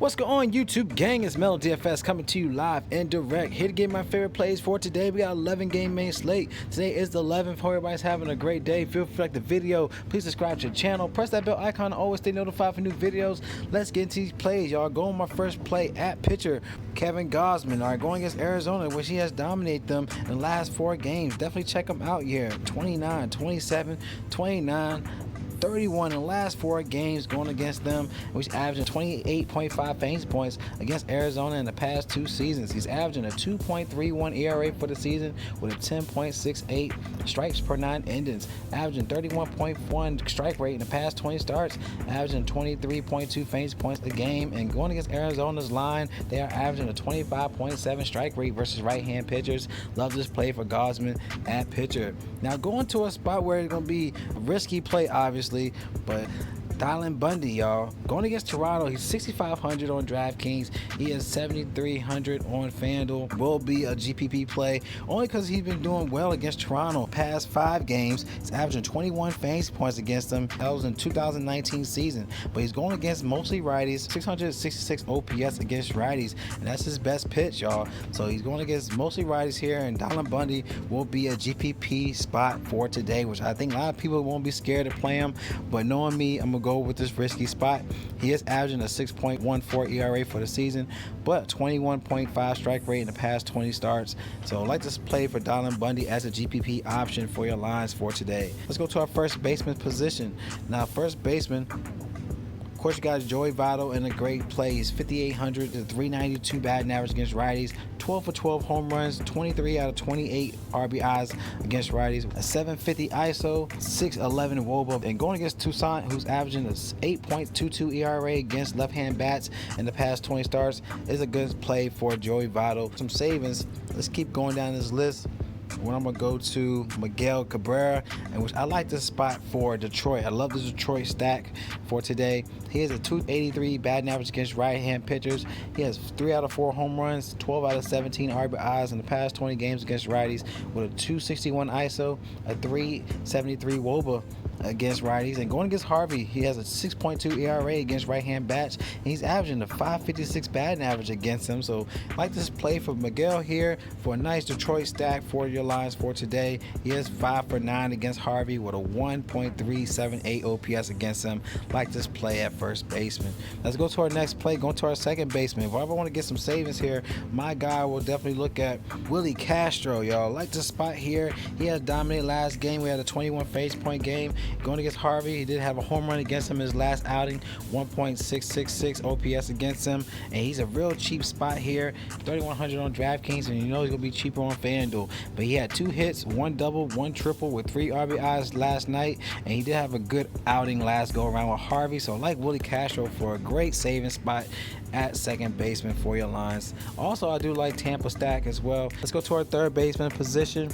What's going on, YouTube gang? It's MLB DFS coming to you live and direct. Here to get my favorite plays for today. We got 11 game main slate. Today is the 11th. Hope everybody's having a great day. Feel free to like the video. Please subscribe to the channel. Press that bell icon to always stay notified for new videos. Let's get into these plays, y'all. Going my first play at pitcher, Kevin Gausman. All right, going against Arizona, which he has dominated them in the last 4 games. Definitely check him out here. 29, 27, 29. 31 in the last 4 games going against them, which averaging 28.5 fantasy points against Arizona in the past 2 seasons. He's averaging a 2.31 ERA for the season with a 10.68 strikes per 9 innings, averaging 31.1 strike rate in the past 20 starts, averaging 23.2 fantasy points a game. And going against Arizona's line, they are averaging a 25.7 strike rate versus right-hand pitchers. Love this play for Gausman at pitcher. Now going to a spot where it's going to be a risky play, obviously, but Dylan Bundy, y'all. Going against Toronto, he's 6,500 on DraftKings. He is 7,300 on FanDuel. Will be a GPP play only because he's been doing well against Toronto. Past 5 games, he's averaging 21 fantasy points against them. That was in 2019 season. But he's going against mostly righties, 666 OPS against righties, and that's his best pitch, y'all. So he's going against mostly righties here, and Dylan Bundy will be a GPP spot for today, which I think a lot of people won't be scared to play him. But knowing me, I'm gonna go with this risky spot. He is averaging a 6.14 ERA for the season, but 21.5 strike rate in the past 20 starts. So I like this play for Dylan Bundy as a GPP option for your lines for today. Let's go to our first baseman position. Now, first baseman, of course, you got Joey Votto in a great play. He's 5,800 to 392 batting average against righties, 12 for 12 home runs, 23 out of 28 RBIs against righties, a 750 ISO, 611 WOBA. And going against Toussaint, who's averaging a 8.22 ERA against left-hand bats in the past 20 starts, is a good play for Joey Votto. Some savings. Let's keep going down this list. When I'm gonna go to Miguel Cabrera, and which I like this spot for Detroit. I love the Detroit stack for today. He has a 283 batting average against right-hand pitchers. He has 3 out of 4 home runs, 12 out of 17 RBIs in the past 20 games against righties, with a 261 ISO, a 373 WOBA against righties. And going against Harvey, he has a 6.2 ERA against right-hand bats, and he's averaging a 556 batting average against them. So I like this play for Miguel here for a nice Detroit stack for your lines for today. He is 5 for 9 against Harvey with a 1.378 OPS against him. Like this play at first baseman. Let's go to our next play. Going to our second baseman. If I ever want to get some savings here, my guy will definitely look at Willie Castro, y'all. Like this spot here. He has dominated last game. We had a 21 fantasy point game. Going against Harvey, he did have a home run against him his last outing, 1.666 OPS against him, and he's a real cheap spot here, 3,100 on DraftKings, and you know he's gonna be cheaper on FanDuel. But he had 2 hits, 1 double, 1 triple with 3 RBIs last night, and he did have a good outing last go around with Harvey. So I like Willie Castro for a great saving spot at second baseman for your lines. Also, I do like Tampa stack as well. Let's go to our third baseman position.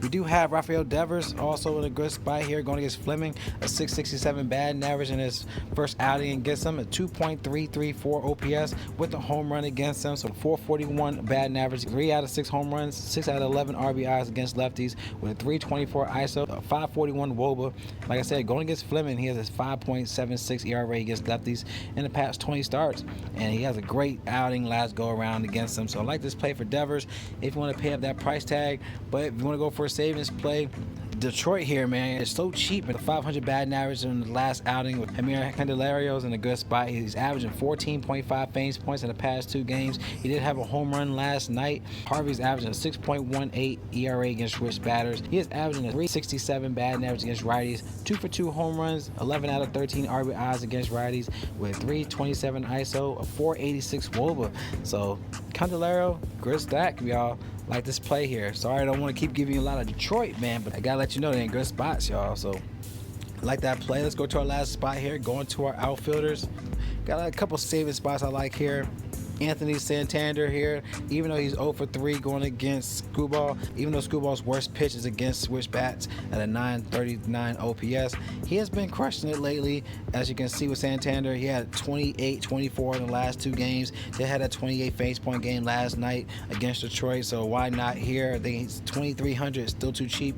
We do have Rafael Devers also in a good spot here, going against Fleming, a 667 batting average in his first outing against him, a 2.334 OPS with a home run against him, so 441 batting average, 3 out of 6 home runs, 6 out of 11 RBIs against lefties with a 324 ISO, a 541 WOBA. Like I said, going against Fleming, he has a 5.76 ERA against lefties in the past 20 starts, and he has a great outing last go around against them. So I like this play for Devers if you want to pay up that price tag. But if you want to go for a savings play, Detroit here, man, it's so cheap. At 500 batting average in the last outing with Emir Candelario's in a good spot. He's averaging 14.5 fantasy points in the past 2 games. He did have a home run last night. Harvey's averaging a 6.18 ERA against switch batters. He is averaging a 367 batting average against righties, 2 for 2 home runs, 11 out of 13 RBIs against righties with 327 ISO, a 486 WOBA. So Candelario, good stack, y'all. Like this play here. Sorry, I don't want to keep giving you a lot of Detroit, man, but I gotta let you know they're in good spots, y'all. So like that play. Let's go to our last spot here. Going to our outfielders. Got a couple saving spots I like here. Anthony Santander here, even though he's 0 for 3 going against Screwball, even though Screwball's worst pitch is against switch bats at a 939 OPS, he has been crushing it lately. As you can see with Santander, he had 28-24 in the last 2 games. They had a 28 face point game last night against Detroit, so why not here? I think he's 2,300, still too cheap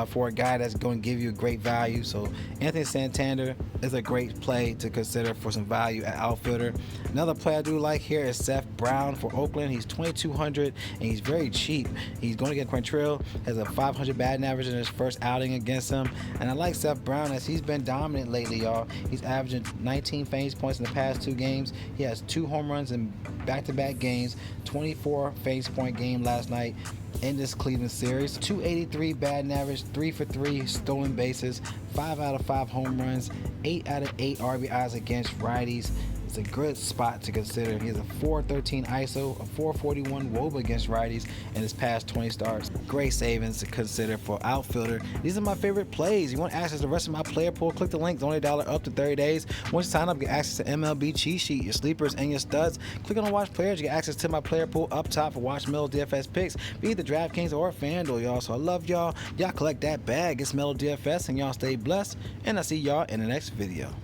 for a guy that's going to give you a great value. So Anthony Santander is a great play to consider for some value at outfielder. Another play I do like here is Seth Brown for Oakland. He's 2,200 and he's very cheap. He's going to get Quantrill, has a 500 batting average in his first outing against him. And I like Seth Brown as he's been dominant lately, y'all. He's averaging 19 fantasy points in the past 2 games. He has 2 home runs in back-to-back games, 24 fantasy point game last night in this Cleveland series. 283 batting average, 3 for 3 stolen bases, 5 out of 5 home runs, 8 out of 8 RBIs against righties. It's a good spot to consider. He has a 413 ISO, a 441 WOBA against righties in his past 20 starts. Great savings to consider for outfielder. These are my favorite plays. You want access to the rest of my player pool? Click the link. It's only $1 up to 30 days. Once you sign up, you get access to MLB cheat sheet, your sleepers, and your studs. Click on watch players. You get access to my player pool up top for watch Melo DFS picks for either DraftKings or FanDuel, y'all. So I love y'all. Y'all collect that bag. It's Melo DFS, and y'all stay blessed. And I'll see y'all in the next video.